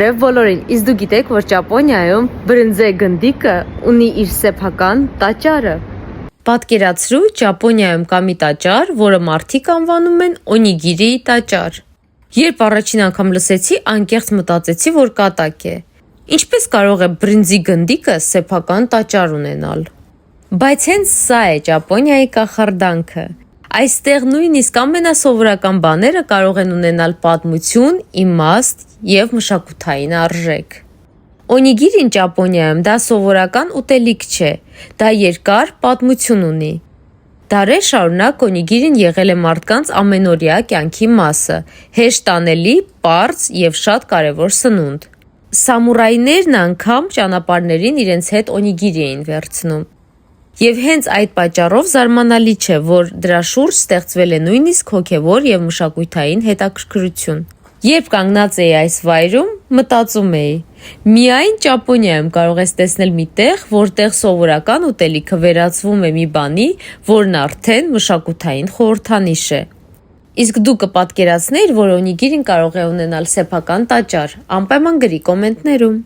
Եվ բոլորին, իսկ դու գիտեք, որ Ճապոնիայում բրինձե գնդիկը ունի իր սեփական տաճարը։ Պատկերացրու, Ճապոնիայում կա մի տաճար, որը մարդիկ անվանում են օնիգիրի տաճար։ Երբ առաջին անգամ լսեցի, անկեղծ մտածեցի, որ կատակ է։ Ինչպես կարող է բրինձի գնդիկը սեփական տաճար ունենալ։ Բայց հենց սա է Ճապոնիայի կախարդանքը։ Այստեղ նույնիսկ ամենասովորական բաները կարող են ունենալ պատմություն, իմաստ և մշակութային արժեք։ Օնիգիրին Ճապոնիայում դա սովորական ուտելիք չէ, դա երկար պատմություն ունի։ Դարեր շարունակ օնիգիրին եղել է մարդկանց ամենօրյա կյանքի մասը, հեշտ անելի, պարզ և շատ կարևոր սնունդ։ Սամուրայներն անգամ ճանապարհներին իրենց հետ օնիգիրի էին վերցնում։ Եվ հենց այդ պատճառով զարմանալի չէ, որ դրա շուրջ ստեղծվել է նույնիսկ հոգևոր և մշակութային հետաքրքրություն։ Երբ կանգնած էի այս վայրում, մտածում էի. միայն Ճապոնիայում կարող ես տեսնել մի տեղ, որտեղ սովորական ուտելիքը վերածվում է մի բանի, որն արդեն մշակութային խորհրդանիշ է։ Իսկ դու կպատկերացնեիր, որ օնիգիրին կարող է ունենալ սեփական տաճար, անպայման գրի կոմենտներում։